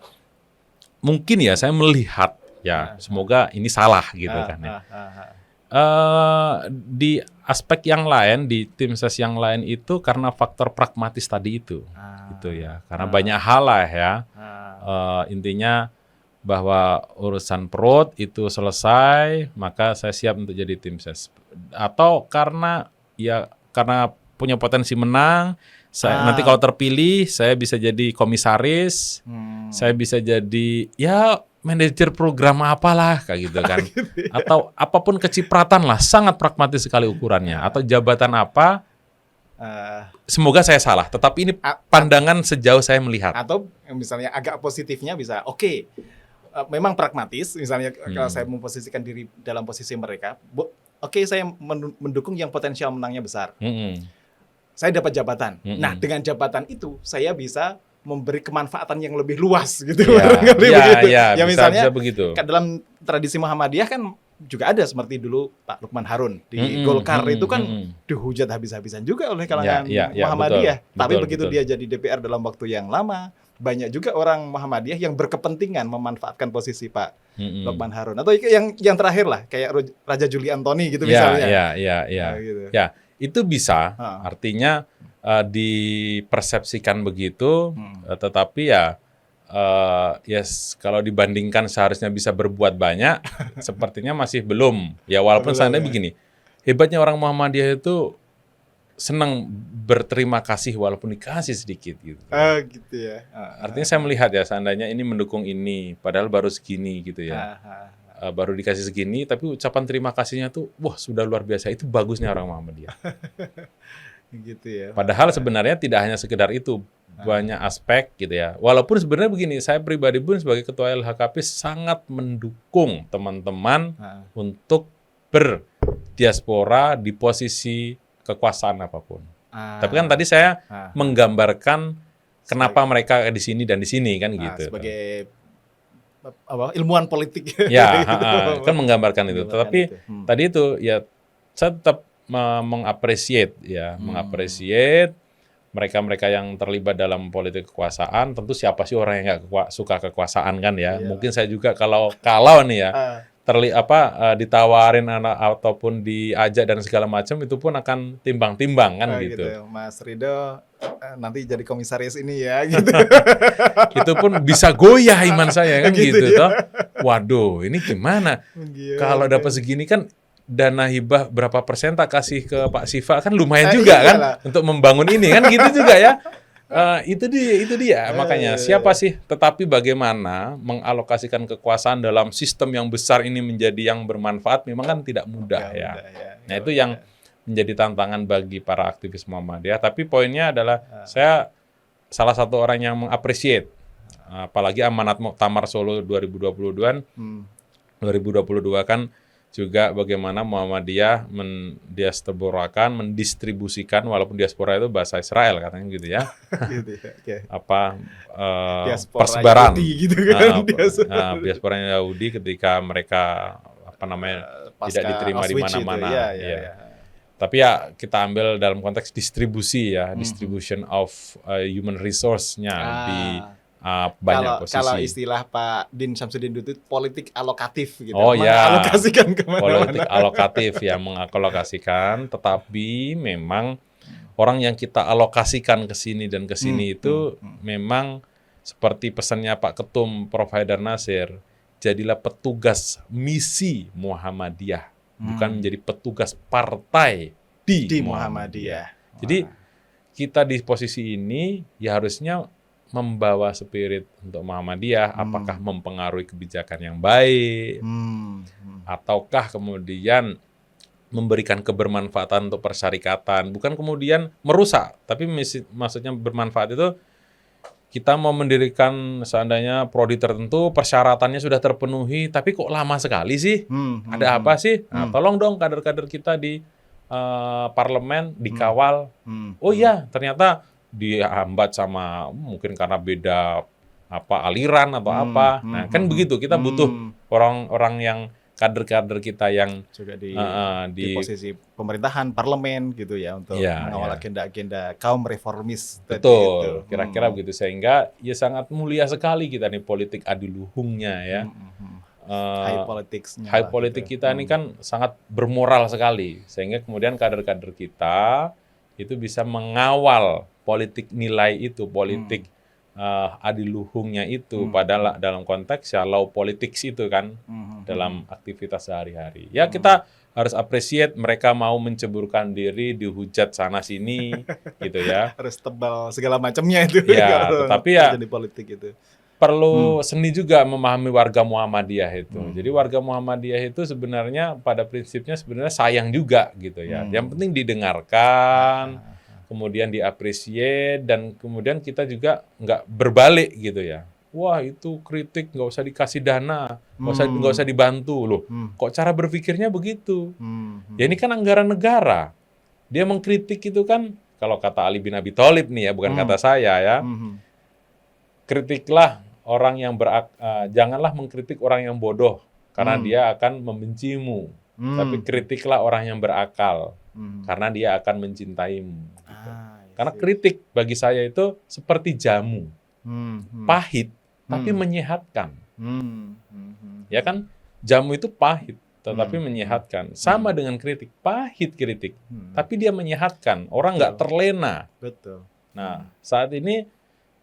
mungkin ya saya melihat, ya semoga ini salah gitu kan ya. Di aspek yang lain, di tim ses yang lain itu karena faktor pragmatis tadi itu, gitu ya. Karena banyak hal lah ya. Intinya bahwa urusan perut itu selesai, maka saya siap untuk jadi tim ses. Atau karena punya potensi menang, nanti kalau terpilih saya bisa jadi komisaris, saya bisa jadi ya manajer program apalah kayak gitu kan. Atau apapun kecipratan lah, sangat pragmatis sekali ukurannya. Atau jabatan apa, semoga saya salah, tetapi ini pandangan sejauh saya melihat. Atau misalnya agak positifnya bisa, memang pragmatis, misalnya kalau saya memposisikan diri dalam posisi mereka, saya mendukung yang potensial menangnya besar. Saya dapat jabatan. Nah, dengan jabatan itu, saya bisa memberi kemanfaatan yang lebih luas gitu. Ya, misalnya bisa begitu. Dalam tradisi Muhammadiyah kan juga ada seperti dulu Pak Lukman Harun di Golkar itu kan dihujat habis-habisan juga oleh kalangan Muhammadiyah. Tapi begitu dia jadi DPR dalam waktu yang lama, banyak juga orang Muhammadiyah yang berkepentingan memanfaatkan posisi Pak Lukman Harun. Atau yang terakhir lah, kayak Raja Juli Antoni gitu misalnya. Gitu. Ya, itu bisa. Artinya dipersepsikan begitu, tetapi kalau dibandingkan seharusnya bisa berbuat banyak, sepertinya masih belum. Ya walaupun seandainya begini, hebatnya orang Muhammadiyah itu senang berterima kasih walaupun dikasih sedikit gitu. Gitu ya. Artinya saya melihat ya, seandainya ini mendukung ini, padahal baru segini gitu ya. Baru dikasih segini, tapi ucapan terima kasihnya tuh, wah sudah luar biasa. Itu bagusnya orang Muhammadiyah. Gitu ya. Padahal sebenarnya tidak hanya sekedar itu, banyak aspek gitu ya. Walaupun sebenarnya begini, saya pribadi pun sebagai ketua LHKP sangat mendukung teman-teman untuk berdiaspora di posisi kekuasaan apapun. Tapi kan tadi saya menggambarkan kenapa mereka di sini dan di sini kan gitu. Sebagai ilmuwan politik. Ya, kan menggambarkan itu. Tetapi tadi itu ya saya tetap mengapresiat mereka-mereka yang terlibat dalam politik kekuasaan. Tentu siapa sih orang yang nggak suka kekuasaan kan ya. Mungkin saya juga kalau nih ya ditawarin ataupun diajak dan segala macam, itu pun akan timbang-timbang kan gitu. Mas Ridho nanti jadi komisaris ini ya gitu. Itu pun bisa goyah iman saya kan gitu toh. Waduh, ini gimana? Kalau dapat segini kan dana hibah berapa persen tak kasih ke Pak Siva kan lumayan juga kan untuk membangun ini kan gitu juga ya. Itu dia. Makanya siapa sih? Tetapi bagaimana mengalokasikan kekuasaan dalam sistem yang besar ini menjadi yang bermanfaat memang kan tidak mudah ya. Nah itu yang menjadi tantangan bagi para aktivis Muhammadiyah. Tapi poinnya adalah saya salah satu orang yang mengapresiat, apalagi amanat Muktamar Solo 2022 kan juga bagaimana Muhammadiyah mendistribusikan, walaupun diaspora itu bahasa Israel katanya gitu ya. Persebaran gitu kan, diaspora Yahudi ketika mereka tidak diterima di mana-mana. Tapi ya kita ambil dalam konteks distribusi ya, distribution of human resource-nya di banyak posisi. Kalau istilah Pak Din Syamsuddin itu politik alokatif gitu. Oh ya, mengalokasikan kemana-mana. politik alokatif ya, mengalokasikan. Tetapi memang orang yang kita alokasikan ke sini dan ke sini itu memang seperti pesannya Pak Ketum Prof. Haidar Nasir, jadilah petugas misi Muhammadiyah, bukan menjadi petugas partai di Muhammadiyah. Jadi kita di posisi ini ya harusnya membawa spirit untuk Muhammadiyah, apakah mempengaruhi kebijakan yang baik, ataukah kemudian memberikan kebermanfaatan untuk persyarikatan, bukan kemudian merusak, tapi maksudnya bermanfaat itu kita mau mendirikan seandainya prodi tertentu, persyaratannya sudah terpenuhi, tapi kok lama sekali sih? Ada apa sih? Nah, tolong dong kader-kader kita di parlemen dikawal. Oh iya, ternyata dihambat sama mungkin karena beda aliran atau apa. Nah, kan begitu. Kita butuh orang-orang yang kader-kader kita yang juga di posisi pemerintahan, parlemen gitu ya, untuk mengawal agenda-agenda kaum reformis. Betul, kira-kira begitu. Sehingga ya sangat mulia sekali kita nih politik adiluhungnya ya. High politik kita ini kan sangat bermoral sekali. Sehingga kemudian kader-kader kita itu bisa mengawal politik nilai itu, politik adiluhungnya itu, padahal dalam konteks ya law politics itu kan, dalam aktivitas sehari-hari. Ya kita harus appreciate mereka mau menceburkan diri, dihujat sana sini, gitu ya. Harus tebal segala macamnya itu. Ya, tetapi ya di politik itu perlu seni juga memahami warga Muhammadiyah itu. Jadi warga Muhammadiyah itu sebenarnya pada prinsipnya sebenarnya sayang juga gitu ya. Yang penting didengarkan, kemudian diapresiasi, dan kemudian kita juga nggak berbalik gitu ya. Wah itu kritik nggak usah dikasih dana, nggak usah dibantu loh. Kok cara berpikirnya begitu? Ya ini kan anggaran negara. Dia mengkritik itu kan, kalau kata Ali bin Abi Thalib nih ya, bukan kata saya ya. Kritiklah orang yang janganlah mengkritik orang yang bodoh karena dia akan membencimu. Tapi kritiklah orang yang berakal karena dia akan mencintaimu. Gitu. Karena kritik bagi saya itu seperti jamu, pahit tapi menyehatkan. Ya kan, jamu itu pahit tetapi menyehatkan. Sama dengan kritik, pahit kritik, tapi dia menyehatkan. Orang nggak terlena. Betul. Nah, saat ini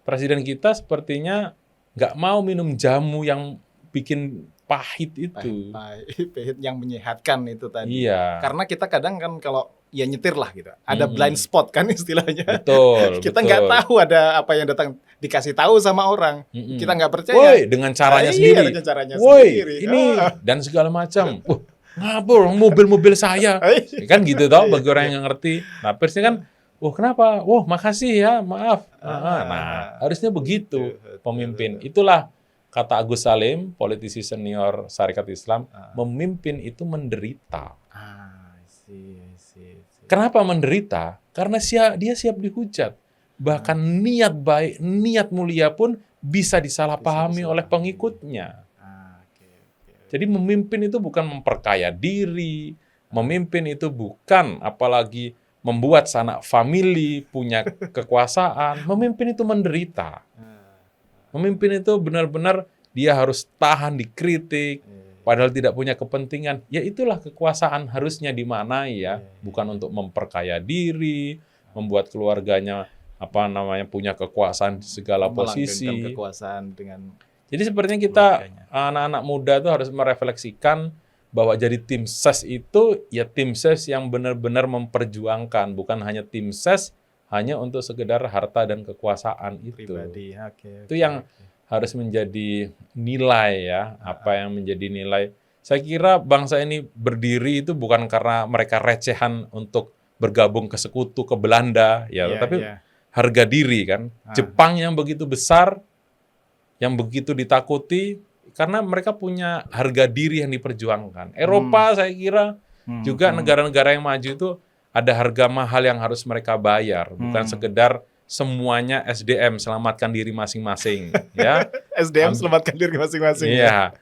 presiden kita sepertinya nggak mau minum jamu yang bikin pahit itu. Pahit yang menyehatkan itu tadi. Iya. Karena kita kadang kan kalau ya nyetir lah gitu, ada blind spot kan istilahnya. Betul. Kita nggak tahu ada apa yang datang, dikasih tahu sama orang. Kita nggak percaya. Woi, dengan caranya sendiri. Dengan caranya Woi, sendiri. ini dan segala macam. Ngapur mobil-mobil saya. Kan gitu toh bagi orang yang ngerti. Nah, persnya kan, kenapa? Makasih ya, maaf. Nah, harusnya begitu pemimpin. Itulah kata Agus Salim, politisi senior Syarikat Islam, memimpin itu menderita. Kenapa menderita? Karena dia siap dihujat. Bahkan niat baik, niat mulia pun bisa disalahpahami oleh pengikutnya. Jadi memimpin itu bukan memperkaya diri, memimpin itu bukan apalagi membuat sanak famili punya kekuasaan. Memimpin itu menderita. Memimpin itu benar-benar dia harus tahan dikritik, padahal tidak punya kepentingan. Ya itulah kekuasaan harusnya dimaknai ya, bukan untuk memperkaya diri, membuat keluarganya punya kekuasaan di segala posisi. Kekuasaan dengan. Jadi sepertinya kita anak-anak muda itu harus merefleksikan bahwa jadi tim ses itu ya tim ses yang benar-benar memperjuangkan, bukan hanya tim ses hanya untuk sekedar harta dan kekuasaan itu. Pribadi. Itu yang harus menjadi nilai ya, apa yang menjadi nilai. Saya kira bangsa ini berdiri itu bukan karena mereka recehan untuk bergabung ke sekutu, ke Belanda, tapi harga diri kan. Jepang yang begitu besar, yang begitu ditakuti, karena mereka punya harga diri yang diperjuangkan. Eropa saya kira juga negara-negara yang maju itu ada harga mahal yang harus mereka bayar, bukan sekedar semuanya SDM selamatkan diri masing-masing, ya. SDM selamatkan diri masing-masing. Iya.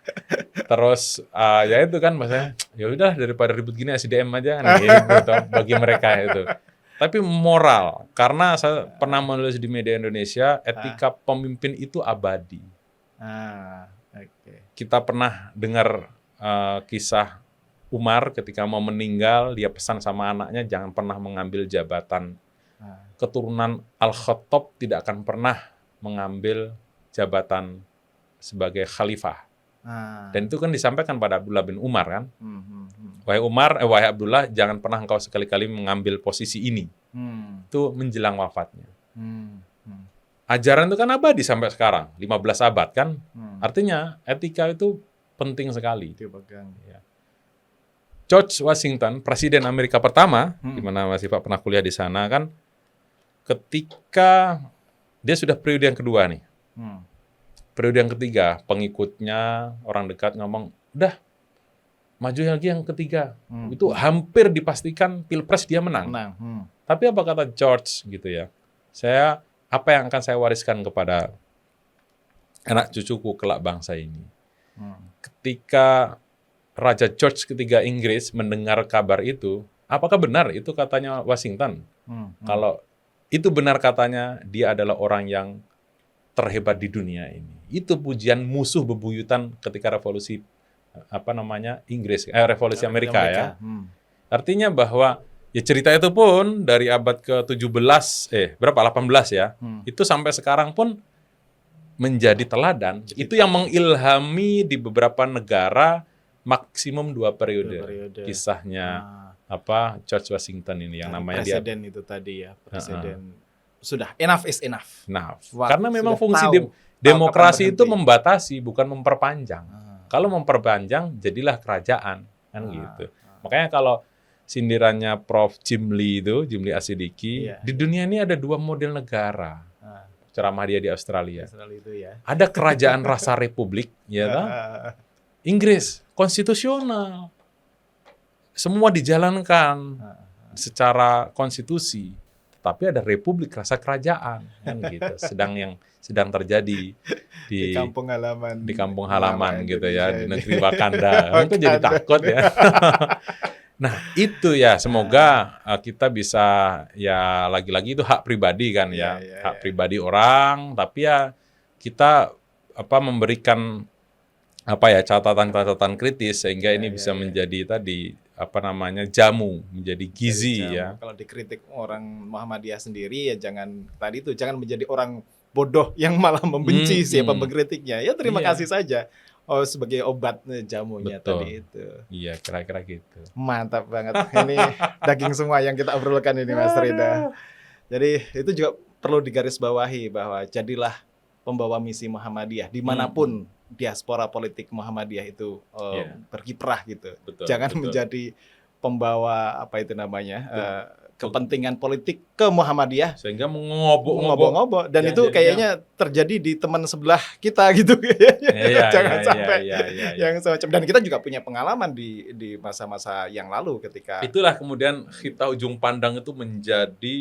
Terus ya itu kan maksudnya, ya udah daripada ribut gini SDM aja kan gitu bagi mereka itu. Tapi moral, karena saya pernah menulis di media Indonesia, etika pemimpin itu abadi. Kita pernah dengar kisah Umar ketika mau meninggal, dia pesan sama anaknya jangan pernah mengambil jabatan. Keturunan Al-Khattab tidak akan pernah mengambil jabatan sebagai khalifah. Dan itu kan disampaikan pada Abdullah bin Umar kan. Wahai Abdullah, jangan pernah engkau sekali-kali mengambil posisi ini. Itu menjelang wafatnya. Ajaran itu kan abadi sampai sekarang, 15 abad kan. Artinya etika itu penting sekali. Ya. George Washington, Presiden Amerika pertama, di mana Mas Iva pernah kuliah di sana kan, ketika dia sudah periode yang kedua nih. Periode yang ketiga, pengikutnya, orang dekat ngomong, udah, maju lagi yang ketiga. Itu hampir dipastikan Pilpres dia menang. Tapi apa kata George gitu ya, apa yang akan saya wariskan kepada anak cucuku kelak bangsa ini. Ketika Raja George ketiga Inggris mendengar kabar itu, apakah benar itu katanya Washington? Kalau itu benar katanya, dia adalah orang yang terhebat di dunia ini. Itu pujian musuh bebuyutan ketika revolusi revolusi Amerika ya. Artinya bahwa ya cerita itu pun dari abad ke-18 18 ya. Itu sampai sekarang pun menjadi teladan. Itu yang mengilhami di beberapa negara maksimum 2 periode. Kisahnya George Washington ini yang namanya presiden itu tadi ya, presiden. Sudah, enough is enough. Karena memang fungsi demokrasi itu membatasi, bukan memperpanjang. Kalau memperpanjang, jadilah kerajaan, kan gitu. Makanya kalau sindirannya Prof. Jimli Asidiki, di dunia ini ada 2 model negara. Ceramah dia di Australia. Itu ya. Ada kerajaan rasa republik, ya kan? Inggris, konstitusional. Semua dijalankan secara konstitusi. Tapi ada republik rasa kerajaan kan gitu. Sedang terjadi di kampung halaman gitu ya, di negeri Wakanda. Itu jadi takut ya. Nah, itu ya semoga kita bisa ya lagi-lagi itu hak pribadi kan ya. Hak pribadi orang, tapi ya kita memberikan catatan-catatan kritis sehingga ini bisa menjadi tadi jamu, menjadi gizi ya. Kalau dikritik orang Muhammadiyah sendiri ya jangan menjadi orang bodoh yang malah membenci siapa mengkritiknya. Ya terima kasih saja. Sebagai obat jamunya. Betul. Tadi itu. Iya, kira-kira gitu. Mantap banget. Ini daging semua yang kita obrolkan ini Mas Rida. Jadi itu juga perlu digarisbawahi bahwa jadilah pembawa misi Muhammadiyah dimanapun diaspora politik Muhammadiyah itu berkiprah gitu. Jangan menjadi pembawa kepentingan politik ke Muhammadiyah sehingga mengobok-ngobok dan itu kayaknya terjadi di teman sebelah kita gitu kayaknya. Jangan sampai yang semacam, dan kita juga punya pengalaman di masa-masa yang lalu ketika itulah kemudian kita ujung pandang itu menjadi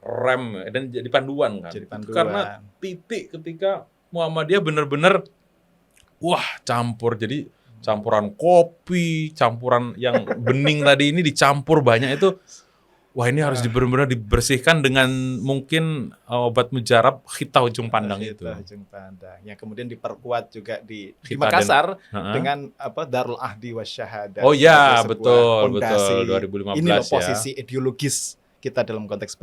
rem dan jadi panduan kan. Karena titik ketika Muhammadiyah benar-benar campur, jadi campuran kopi, campuran yang bening tadi ini dicampur banyak itu, ini harus benar-benar dibersihkan dengan mungkin obat mujarab khitah ujung pandang itu. Ujung pandang yang kemudian diperkuat juga di Makassar dengan Darul Ahdi Wasyahadah. Oh ya, betul 2015 ini posisi ideologis kita dalam konteks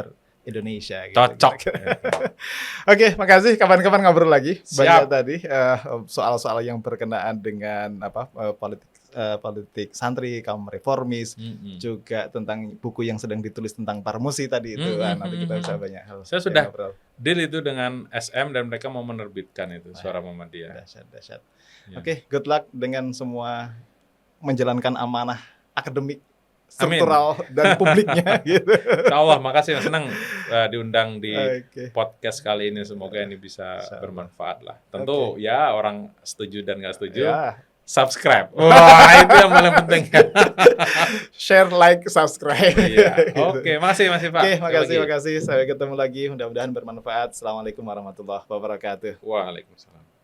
Indonesia. Cocok. Gitu. Oke, makasih. Kapan-kapan ngobrol lagi. Banyak tadi soal-soal yang berkenaan dengan politik santri, kaum reformis, juga tentang buku yang sedang ditulis tentang Parmusi tadi itu. Nanti kita bisa banyak hal. Saya sudah deal itu dengan SM dan mereka mau menerbitkan itu Suara Muhammadiyah. Dahsyat. Oke, good luck dengan semua menjalankan amanah akademik, struktural dan publiknya gitu. Insyaallah, makasih, senang diundang di podcast kali ini. Semoga ini bisa bermanfaat lah. Tentu ya orang setuju dan nggak setuju subscribe. Wah, itu yang paling penting. Share, like, subscribe. Iya. Oke, makasih Pak. Oke, makasih. Sampai ketemu lagi. Mudah-mudahan bermanfaat. Assalamualaikum warahmatullahi wabarakatuh. Waalaikumsalam.